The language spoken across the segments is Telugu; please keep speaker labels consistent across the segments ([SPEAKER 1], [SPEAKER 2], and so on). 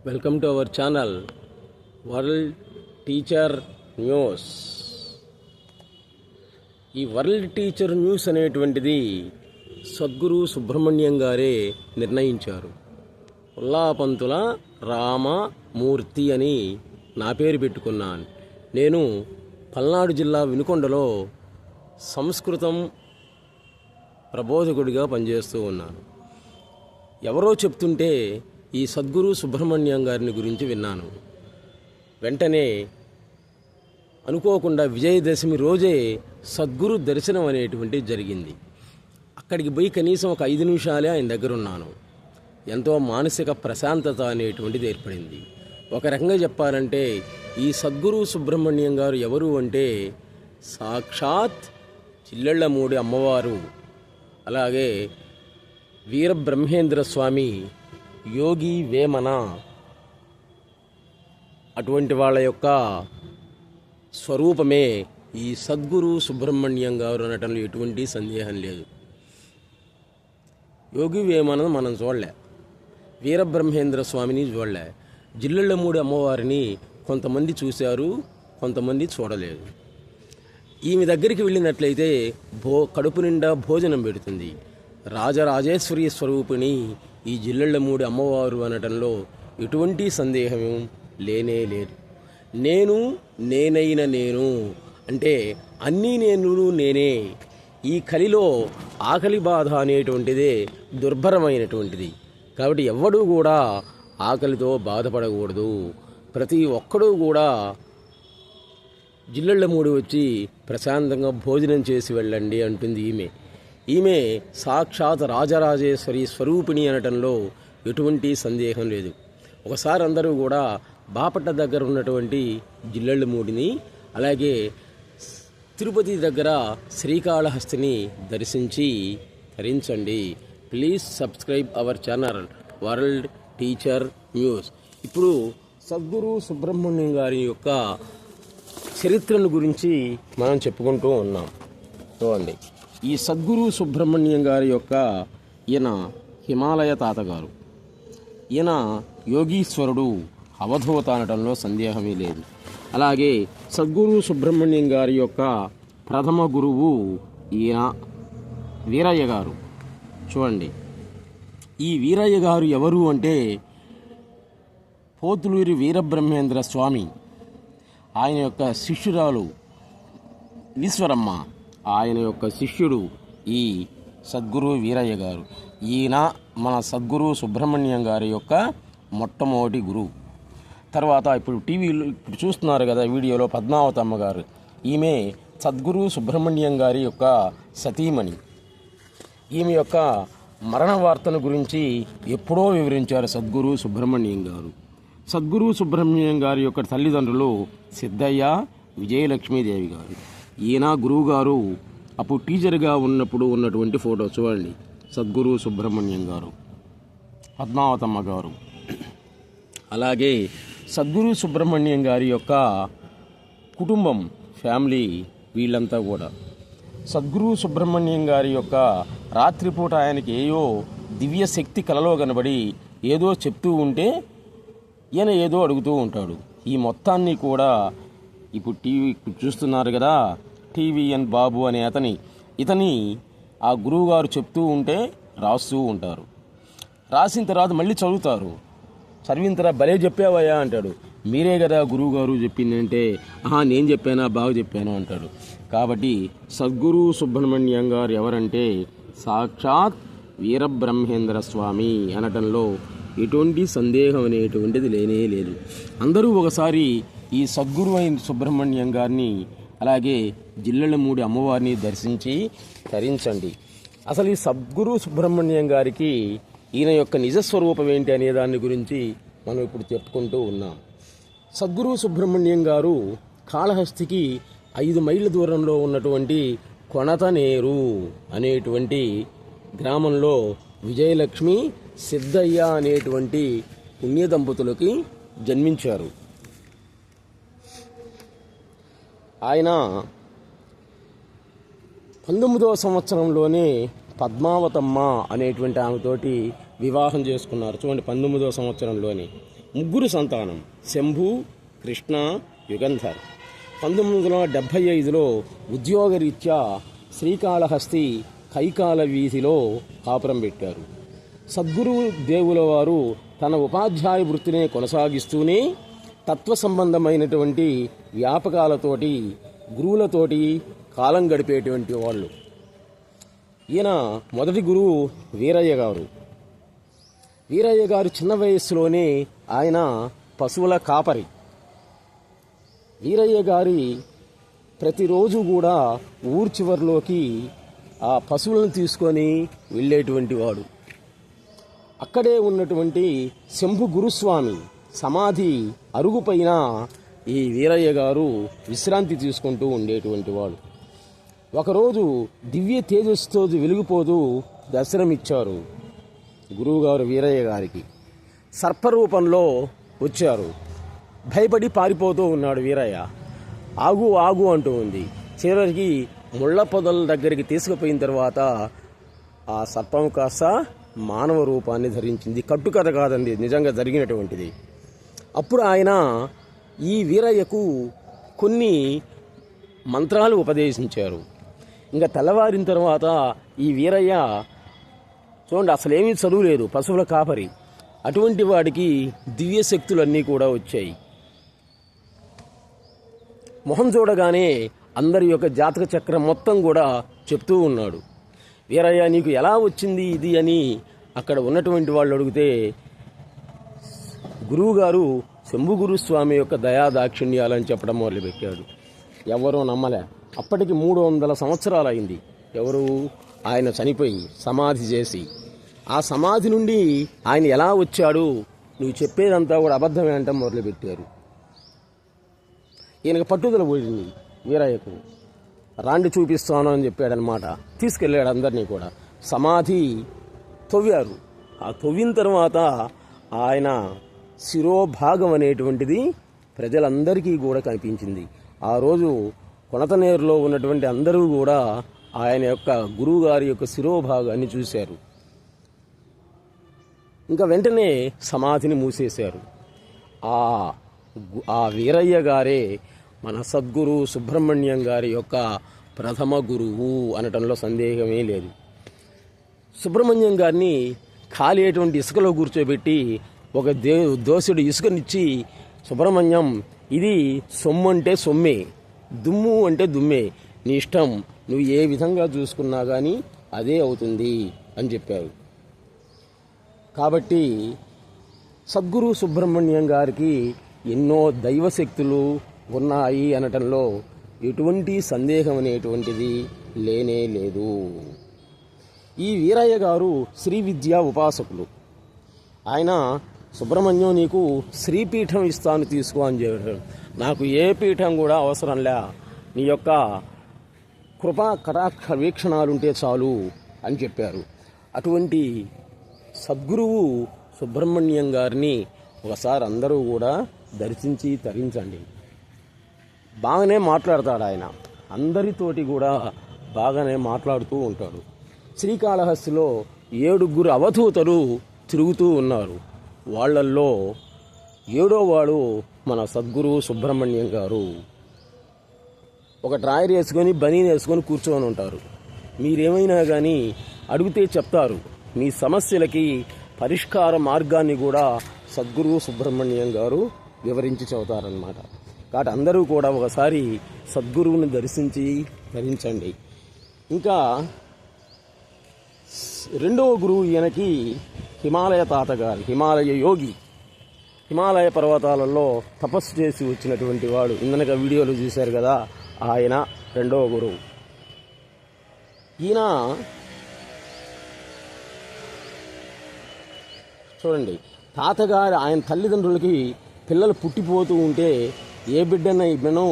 [SPEAKER 1] Welcome to our channel world teacher news. ఈ వరల్డ్ టీచర్ న్యూస్ అనేటువంటిది సద్గురు సుబ్రహ్మణ్యం గారే నిర్ణయించారు. ఉల్లాపంతుల రామమూర్తి అని నా పేరు పెట్టుకున్నాను. నేను పల్నాడు జిల్లా వినుకొండలో సంస్కృతం ప్రబోధకుడిగా పనిచేస్తూ ఉన్నాను. ఎవరో చెప్తుంటే ఈ సద్గురు సుబ్రహ్మణ్యం గారిని గురించి విన్నాను. వెంటనే అనుకోకుండా విజయదశమి రోజే సద్గురు దర్శనం అనేటువంటిది జరిగింది. అక్కడికి పోయి కనీసం ఒక 5 నిమిషాలే ఆయన దగ్గర ఉన్నాను. ఎంతో మానసిక ప్రశాంతత అనేటువంటిది ఏర్పడింది. ఒక రకంగా చెప్పాలంటే ఈ సద్గురు సుబ్రహ్మణ్యం గారు ఎవరు అంటే సాక్షాత్ చిల్లెళ్ళమూడి అమ్మవారు, అలాగే వీరబ్రహ్మేంద్ర స్వామి, యోగి వేమన అటువంటి వాళ్ళ యొక్క స్వరూపమే ఈ సద్గురు సుబ్రహ్మణ్యం గారు అనటంలో ఎటువంటి సందేహం లేదు. యోగి వేమనను మనం చూడలే, వీరబ్రహ్మేంద్ర స్వామిని చూడలే, జిల్లెళ్ళమూడి అమ్మవారిని కొంతమంది చూశారు, కొంతమంది చూడలేదు. ఈమె దగ్గరికి వెళ్ళినట్లయితే కడుపు నిండా భోజనం పెడుతుంది. రాజరాజేశ్వరి స్వరూపిణి ఈ జిల్లెళ్ళమూడి అమ్మవారు అనటంలో ఎటువంటి సందేహం లేనే లేదు. నేనైన నేను అంటే అన్నీ నేనే. ఈ కలిలో ఆకలి బాధ అనేటువంటిదే దుర్భరమైనటువంటిది. కాబట్టి ఎవ్వడూ కూడా ఆకలితో బాధపడకూడదు. ప్రతి ఒక్కడూ కూడా జిల్లెళ్ళమూడి వచ్చి ప్రశాంతంగా భోజనం చేసి వెళ్ళండి అంటుంది ఈమె సాక్షాత్ రాజరాజేశ్వరి స్వరూపిణి అనటంలో ఎటువంటి సందేహం లేదు. ఒకసారి అందరూ కూడా బాపట్ల దగ్గర ఉన్నటువంటి జిల్లెళ్ళమూడిని, అలాగే తిరుపతి దగ్గర శ్రీకాళహస్తిని దర్శించి ధరించండి. Please subscribe our channel world teacher news. ఇప్పుడు సద్గురు సుబ్రహ్మణ్యం గారి యొక్క చరిత్రను గురించి మనం చెప్పుకుంటూ ఉన్నాం. చూడండి, ఈ సద్గురు సుబ్రహ్మణ్యం గారి యొక్క ఈయన హిమాలయ తాతగారు. ఈయన యోగీశ్వరుడు, అవధూత అనటంలో సందేహమే లేదు. అలాగే సద్గురు సుబ్రహ్మణ్యం గారి యొక్క ప్రథమ గురువు ఈయన వీరయ్య గారు. చూడండి, ఈ వీరయ్య గారు ఎవరు అంటే పోతులూరి వీరబ్రహ్మేంద్ర స్వామి, ఆయన యొక్క శిష్యురాలు ఈశ్వరమ్మ, ఆయన యొక్క శిష్యుడు ఈ సద్గురు వీరయ్య గారు. ఈయన మన సద్గురు సుబ్రహ్మణ్యం గారి యొక్క మొట్టమొదటి గురువు. తర్వాత ఇప్పుడు టీవీలో చూస్తున్నారు కదా వీడియోలో పద్మావతమ్మ గారు, ఈమె సద్గురు సుబ్రహ్మణ్యం గారి యొక్క సతీమణి. ఈమె యొక్క మరణ వార్తను గురించి ఎప్పుడో వివరించారు సద్గురు సుబ్రహ్మణ్యం గారు. సద్గురు సుబ్రహ్మణ్యం గారి యొక్క తల్లిదండ్రులు సిద్ధయ్య, విజయలక్ష్మీదేవి గారు. ఈయన గురువు గారు అప్పుడు టీచర్గా ఉన్నప్పుడు ఉన్నటువంటి ఫోటో చూడండి. సద్గురు సుబ్రహ్మణ్యం గారు, పద్మావతమ్మ గారు, అలాగే సద్గురు సుబ్రహ్మణ్యం గారి యొక్క కుటుంబం, ఫ్యామిలీ, వీళ్ళంతా కూడా సద్గురు సుబ్రహ్మణ్యం గారి యొక్క రాత్రిపూట ఆయనకి ఏయో దివ్య శక్తి కలలో కనబడి ఏదో చెప్తూ ఉంటే ఈయన ఏదో అడుగుతూ ఉంటాడు. ఈ మొత్తాన్ని కూడా ఇప్పుడు టీవీ చూస్తున్నారు కదా, టీవీఎన్ బాబు అనే ఇతని ఆ గురువుగారు చెప్తూ ఉంటే రాస్తూ ఉంటారు. రాసిన తర్వాత మళ్ళీ చదువుతారు. చదివిన తర్వాత భలే చెప్పావయ్యా అంటాడు. మీరే కదా గురువుగారు చెప్పిందంటే, నేను చెప్పానా, బాగా చెప్పాను అంటాడు. కాబట్టి సద్గురు సుబ్రహ్మణ్యం గారు ఎవరంటే సాక్షాత్ వీరబ్రహ్మేంద్ర స్వామి అనటంలో ఎటువంటి సందేహం అనేటువంటిది లేనే లేదు. అందరూ ఒకసారి ఈ సద్గురు అయిన సుబ్రహ్మణ్యం గారిని, అలాగే జిల్లెళ్ళమూడి అమ్మవారిని దర్శించి తరించండి. అసలు ఈ సద్గురు సుబ్రహ్మణ్యం గారికి ఈయన యొక్క నిజస్వరూపం ఏంటి అనే దాని గురించి మనం ఇప్పుడు చెప్పుకుంటూ ఉన్నాం. సద్గురు సుబ్రహ్మణ్యం గారు కాళహస్తికి 5 మైళ్ళ దూరంలో ఉన్నటువంటి కొనతనేరు అనేటువంటి గ్రామంలో విజయలక్ష్మి, సిద్ధయ్య అనేటువంటి పుణ్య దంపతులకి జన్మించారు. ఆయన 19వ సంవత్సరంలోనే పద్మావతమ్మ అనేటువంటి ఆమెతోటి వివాహం చేసుకున్నారు. చూడండి, 19వ సంవత్సరంలోనే ముగ్గురు సంతానం: శంభు, కృష్ణ, యుగంధర్. 1975లో ఉద్యోగరీత్యా శ్రీకాళహస్తి కైకాల వీధిలో కాపురం పెట్టారు. సద్గురు దేవుల వారు తన ఉపాధ్యాయ వృత్తినే కొనసాగిస్తూనే తత్వ సంబంధమైనటువంటి వ్యాపకాలతోటి గురువులతోటి కాలం గడిపేటువంటి వాళ్ళు. ఈయన మొదటి గురువు వీరయ్య గారు. వీరయ్య గారు చిన్న వయస్సులోనే ఆయన పశువుల కాపరి. వీరయ్య గారి ప్రతిరోజు కూడా ఊరు చివరిలోకి ఆ పశువులను తీసుకొని వెళ్ళేటువంటి వాడు. అక్కడే ఉన్నటువంటి శంభు గురుస్వామి సమాధి అరుగుపైన ఈ వీరయ్య గారు విశ్రాంతి తీసుకుంటూ ఉండేటువంటి వాడు. ఒకరోజు దివ్య తేజస్సుతో వెలిగిపోతూ దర్శనమిచ్చారు గురువుగారు వీరయ్య గారికి. సర్పరూపంలో వచ్చారు. భయపడి పారిపోతూ ఉన్నాడు వీరయ్య. ఆగు ఆగు అంటూ ఉంది. చివరికి ముళ్ళ పొదల దగ్గరికి తీసుకుపోయిన తర్వాత ఆ సర్పం కాస్త మానవ రూపాన్ని ధరించింది. కట్టుకథ కాదండి, నిజంగా జరిగినటువంటిది. అప్పుడు ఆయన ఈ వీరయ్యకు కొన్ని మంత్రాలు ఉపదేశించారు. ఇంకా తెల్లవారిన తర్వాత ఈ వీరయ్య చూడండి, అసలేమీ చదువు లేదు, పశువుల కాపరి. అటువంటి వాడికి దివ్య శక్తులన్నీ కూడా వచ్చాయి. మొహం చూడగానే అందరి యొక్క జాతక చక్రం మొత్తం కూడా చెప్తూ ఉన్నాడు. వీరయ్య, నీకు ఎలా వచ్చింది ఇది అని అక్కడ ఉన్నటువంటి వాళ్ళు అడిగితే గురువుగారు శంభు గురుస్వామి యొక్క దయాదాక్షిణ్యాలని చెప్పడం మొదలుపెట్టాడు. ఎవరూ నమ్మలే. అప్పటికి 300 సంవత్సరాలు అయింది. ఎవరు? ఆయన చనిపోయి సమాధి చేసి. ఆ సమాధి నుండి ఆయన ఎలా వచ్చాడు, నువ్వు చెప్పేదంతా కూడా అబద్ధమే అంటాం మొదలుపెట్టారు. ఈయనకు పట్టుదల పోయింది వీరయ్యకు. రాండి చూపిస్తాను అని చెప్పాడనమాట. తీసుకెళ్ళాడు అందరినీ కూడా. సమాధి తవ్వారు. ఆ తవ్విన తర్వాత ఆయన శిరోభాగం అనేటువంటిది ప్రజలందరికీ కూడా కనిపించింది. ఆ రోజు కొనతనేరులో ఉన్నటువంటి అందరూ కూడా ఆయన యొక్క గురువుగారి యొక్క శిరోభాగాన్ని చూశారు. ఇంకా వెంటనే సమాధిని మూసేశారు. ఆ వీరయ్య గారే మన సద్గురు సుబ్రహ్మణ్యం గారి యొక్క ప్రథమ గురువు అనటంలో సందేహమే లేదు. సుబ్రహ్మణ్యం గారిని ఖాళీ ఇసుకలో కూర్చోబెట్టి ఒక దోసుడు ఇసుకనిచ్చి, సుబ్రహ్మణ్యం, ఇది సొమ్ము అంటే సొమ్మే, దుమ్ము అంటే దుమ్మే, నీ ఇష్టం, నువ్వు ఏ విధంగా చూసుకున్నా కానీ అదే అవుతుంది అని చెప్పారు. కాబట్టి సద్గురు సుబ్రహ్మణ్యం గారికి ఎన్నో దైవశక్తులు ఉన్నాయి అనటంలో ఎటువంటి సందేహం అనేటువంటిది లేనే లేదు. ఈ వీరయ్య గారు శ్రీ విద్యా ఉపాసకులు. ఆయన, సుబ్రహ్మణ్యం, నీకు శ్రీపీఠం ఇస్తాను, తీసుకో అని చెప్పారు. నాకు ఏ పీఠం కూడా అవసరంలే, నీ యొక్క కృపా కటాక్ష వీక్షణాలుంటే చాలు అని చెప్పారు. అటువంటి సద్గురువు సుబ్రహ్మణ్యం గారిని ఒకసారి అందరూ కూడా దర్శించి తరించండి. బాగానే మాట్లాడతాడు ఆయన, అందరితోటి కూడా బాగానే మాట్లాడుతూ ఉంటాడు. శ్రీకాళహస్తిలో 7 అవధూతలు తిరుగుతూ ఉన్నారు. వాళ్ళల్లో 7వ వాడు మన సద్గురు సుబ్రహ్మణ్యం గారు. ఒక డ్రాయర్ వేసుకొని బనీన్ వేసుకొని కూర్చొని ఉంటారు. మీరేమైనా కానీ అడిగితే చెప్తారు. మీ సమస్యలకి పరిష్కార మార్గాన్ని కూడా సద్గురు సుబ్రహ్మణ్యం గారు వివరించి చెబుతారనమాట. కాబట్టి అందరూ కూడా ఒకసారి సద్గురువుని దర్శించి ధరించండి. ఇంకా 2వ గురువు ఈయనకి హిమాలయ తాతగారు, హిమాలయ యోగి. హిమాలయ పర్వతాలలో తపస్సు చేసి వచ్చినటువంటి వాడు. ఇందనక వీడియోలు చూశారు కదా, ఆయన 2వ గురువు. ఈయన చూడండి, తాతగారు ఆయన తల్లిదండ్రులకి పిల్లలు పుట్టిపోతూ ఉంటే ఏ బిడ్డన ఇవ్వనో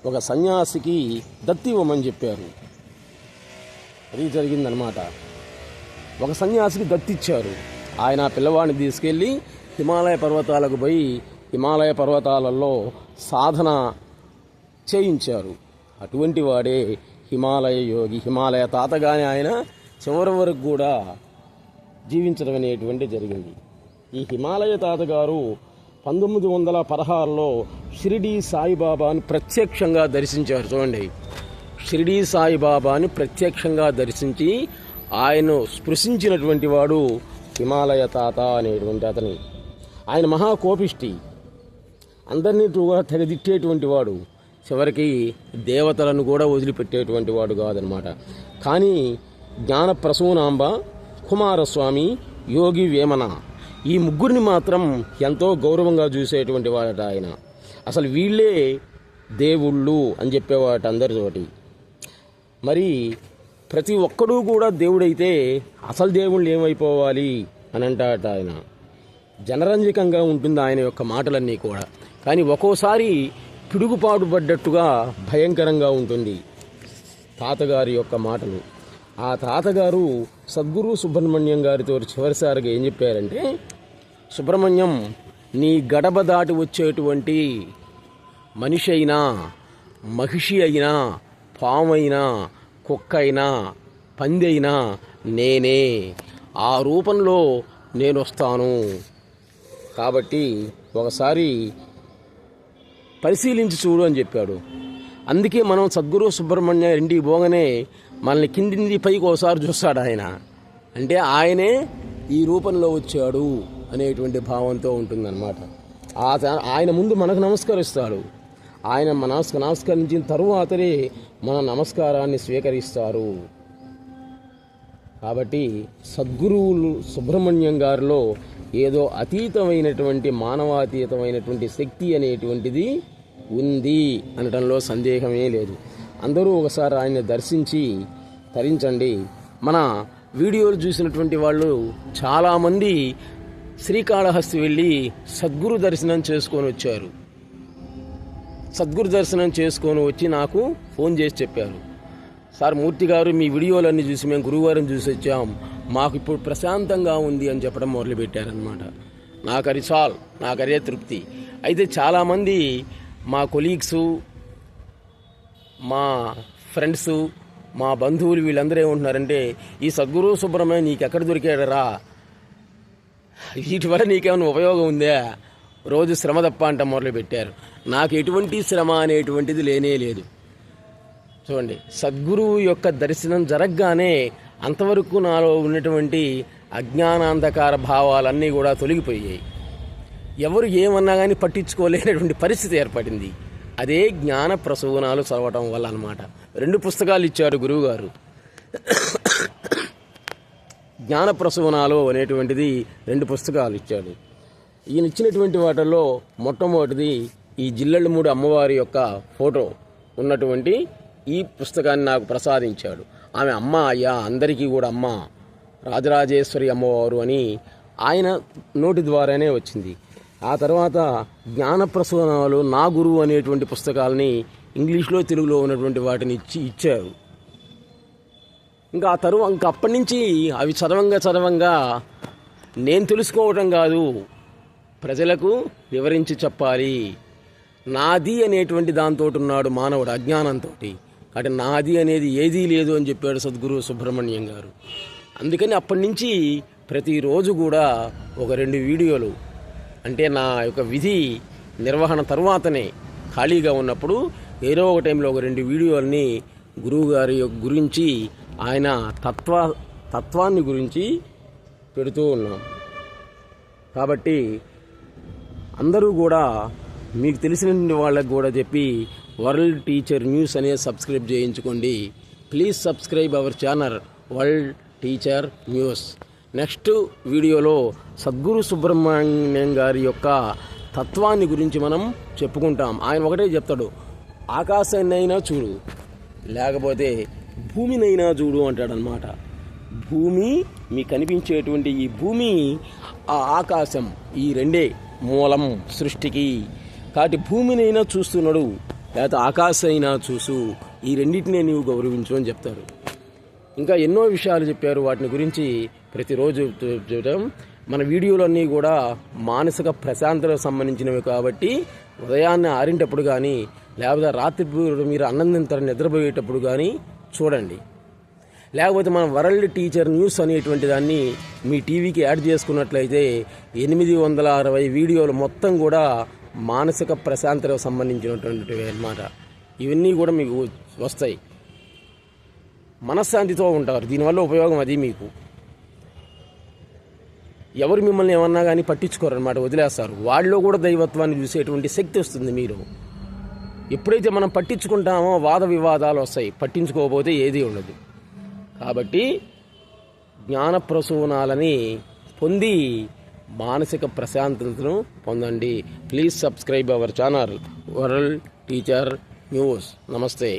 [SPEAKER 1] ఒక సన్యాసికి దత్తి ఇవ్వమని చెప్పారు. అది జరిగిందనమాట. ఒక సన్యాసికి దత్తిచ్చారు. ఆయన పిల్లవాడిని తీసుకెళ్ళి హిమాలయ పర్వతాలకు పోయి హిమాలయ పర్వతాలలో సాధన చేయించారు. అటువంటి వాడే హిమాలయ యోగి. హిమాలయ తాతగానే ఆయన చివరి వరకు కూడా జీవించడం అనేటువంటి జరిగింది. ఈ హిమాలయ తాతగారు 1916లో షిరిడీ సాయిబాబాని ప్రత్యక్షంగా దర్శించారు. చూడండి, షిరిడీ సాయిబాబాని ప్రత్యక్షంగా దర్శించి ఆయన స్పృశించినటువంటి వాడు హిమాలయ తాత అనేటువంటి అతని. ఆయన మహాకోపిష్టి, అందరినీ కూడా తెగదిట్టేటువంటి వాడు, చివరికి దేవతలను కూడా వదిలిపెట్టేటువంటి వాడు కాదనమాట. కానీ జ్ఞాన ప్రసూనాంబ, కుమారస్వామి, యోగి వేమన ఈ ముగ్గురిని మాత్రం ఎంతో గౌరవంగా చూసేటువంటి వాడట ఆయన. అసలు వీళ్ళే దేవుళ్ళు అని చెప్పేవాట అందరితోటి. మరి ప్రతి ఒక్కడూ కూడా దేవుడైతే అసలు దేవుళ్ళు ఏమైపోవాలి అని అంటాట ఆయన. జనరంజకంగా ఉంటుంది ఆయన యొక్క మాటలన్నీ కూడా, కానీ ఒక్కోసారి పిడుగుపాటు పడ్డట్టుగా భయంకరంగా ఉంటుంది తాతగారి యొక్క మాటలు. ఆ తాతగారు సద్గురు సుబ్రహ్మణ్యం గారితో చివరిసారిగా ఏం చెప్పారంటే, సుబ్రహ్మణ్యం, నీ గడప దాటి వచ్చేటువంటి మనిషి అయినా, మహిషి అయినా, పాము అయినా, కుక్క అయినా, పంది అయినా నేనే, ఆ రూపంలో నేను వస్తాను. కాబట్టి ఒకసారి పరిశీలించి చూడు అని చెప్పాడు. అందుకే మనం సద్గురు సుబ్రహ్మణ్య ఇంటికి పోగానే మనల్ని కింది పైకి ఒకసారి చూస్తాడు ఆయన. అంటే ఆయనే ఈ రూపంలో వచ్చాడు అనేటువంటి భావంతో ఉంటుందన్నమాట. ఆయన ముందు మనకు నమస్కరిస్తాడు. ఆయన నమస్కరించిన తరువాతనే మన నమస్కారాన్ని స్వీకరిస్తారు. కాబట్టి సద్గురువులు సుబ్రహ్మణ్యం గారిలో ఏదో అతీతమైనటువంటి, మానవాతీతమైనటువంటి శక్తి అనేటువంటిది ఉంది అనడంలో సందేహమే లేదు. అందరూ ఒకసారి ఆయన్ని దర్శించి తరించండి. మన వీడియోలు చూసినటువంటి వాళ్ళు చాలామంది శ్రీకాళహస్తి వెళ్ళి సద్గురు దర్శనం చేసుకొని వచ్చారు. సద్గురు దర్శనం చేసుకొని వచ్చి నాకు ఫోన్ చేసి చెప్పారు, సార్ మూర్తి గారు, మీ వీడియోలన్నీ చూసి మేము గురువారం చూసి వచ్చాం, మాకు ఇప్పుడు ప్రశాంతంగా ఉంది అని చెప్పడం మొదలుపెట్టారనమాట. నాకు అదే తృప్తి. అయితే చాలామంది మా కొలీగ్సు, మా ఫ్రెండ్సు, మా బంధువులు వీళ్ళందరూ ఏమంటున్నారంటే, ఈ సద్గురు సుబ్రహ్మణ్యం నీకు ఎక్కడ దొరికాడరా, వీటి వల్ల నీకేమైనా ఉపయోగం ఉందా, రోజు శ్రమ తప్ప అంట మొదలుపెట్టారు. నాకు ఎటువంటి శ్రమ అనేటువంటిది లేనే లేదు. చూడండి, సద్గురువు యొక్క దర్శనం జరగగానే అంతవరకు నాలో ఉన్నటువంటి అజ్ఞానాంధకార భావాలన్నీ కూడా తొలగిపోయాయి. ఎవరు ఏమన్నా కానీ పట్టించుకోలేనటువంటి పరిస్థితి ఏర్పడింది. అదే జ్ఞాన ప్రసూనాలు చదవటం వల్ల అన్నమాట. 2 పుస్తకాలు ఇచ్చారు గురువుగారు. జ్ఞాన ప్రసూనాలు అనేటువంటిది 2 పుస్తకాలు ఇచ్చాడు. ఈయన ఇచ్చినటువంటి వాటిల్లో మొట్టమొదటిది ఈ జిల్లెళ్ళమూడి అమ్మవారి యొక్క ఫోటో ఉన్నటువంటి ఈ పుస్తకాన్ని నాకు ప్రసాదించాడు. ఆమె అమ్మ, అయ్యా, అందరికీ కూడా అమ్మ, రాజరాజేశ్వరి అమ్మవారు అని ఆయన నోటి ద్వారానే వచ్చింది. ఆ తర్వాత జ్ఞాన ప్రసూనాలు, నా గురువు అనేటువంటి పుస్తకాలని ఇంగ్లీష్లో, తెలుగులో ఉన్నటువంటి వాటిని ఇచ్చారు. ఇంకా అప్పటి నుంచి అవి చదవంగా నేను తెలుసుకోవటం కాదు, ప్రజలకు వివరించి చెప్పాలి. నాది అనేటువంటి దాంతో ఉన్నాడు మానవుడు అజ్ఞానంతో. కాబట్టి నాది అనేది ఏదీ లేదు అని చెప్పాడు సద్గురు సుబ్రహ్మణ్యం గారు. అందుకని అప్పటి నుంచి ప్రతిరోజు కూడా ఒక 2 వీడియోలు, అంటే నా యొక్క విధి నిర్వహణ తర్వాతనే ఖాళీగా ఉన్నప్పుడు ఏదో ఒక టైంలో ఒక 2 వీడియోలని గురువుగారి గురించి, ఆయన తత్వాన్ని గురించి పెడుతూ ఉన్నాం. కాబట్టి అందరూ కూడా మీకు తెలిసిన వాళ్ళకి కూడా చెప్పి వరల్డ్ టీచర్ న్యూస్ అనేది సబ్స్క్రైబ్ చేయించుకోండి. Please subscribe our channel world teacher news. Next వీడియోలో సద్గురు సుబ్రహ్మణ్యం గారి యొక్క తత్వాన్ని గురించి మనం చెప్పుకుంటాం. ఆయన ఒకటే చెప్తాడు, ఆకాశాన్నైనా చూడు, లేకపోతే భూమినైనా చూడు అంటాడనమాట. భూమి, మీకు కనిపించేటువంటి ఈ భూమి, ఆ ఆకాశం, ఈ 2 మూలం సృష్టికి. కాబట్టి భూమినైనా చూస్తున్నాడు, లేకపోతే ఆకాశం అయినా చూసు, ఈ 2టినే నీవు గౌరవించు అని చెప్తారు. ఇంకా ఎన్నో విషయాలు చెప్పారు. వాటిని గురించి ప్రతిరోజు చూడటం. మన వీడియోలన్నీ కూడా మానసిక ప్రశాంతతకు సంబంధించినవి కాబట్టి ఉదయాన్నే 6 కానీ, లేకపోతే రాత్రి మీరు అన్నం తింటారు నిద్రపోయేటప్పుడు కానీ చూడండి. లేకపోతే మన వరల్డ్ టీచర్ న్యూస్ అనేటువంటి దాన్ని మీ టీవీకి యాడ్ చేసుకున్నట్లయితే 860 వీడియోలు మొత్తం కూడా మానసిక ప్రశాంతతకు సంబంధించినటువంటివి అన్నమాట. ఇవన్నీ కూడా మీకు వస్తాయి, మనశ్శాంతితో ఉంటారు. దీనివల్ల ఉపయోగం అది. మీకు ఎవరు మిమ్మల్ని ఏమన్నా కానీ పట్టించుకోరన్నమాట, వదిలేస్తారు. వాళ్ళలో కూడా దైవత్వాన్ని చూసేటువంటి శక్తి వస్తుంది. మీరు ఎప్పుడైతే మనం పట్టించుకుంటామో వాద వివాదాలు వస్తాయి, పట్టించుకోకపోతే ఏదీ ఉండదు. కాబట్టి జ్ఞానప్రసూనాలని పొంది మానసిక ప్రశాంతతను పొందండి. Please subscribe our channel world teacher news. నమస్తే.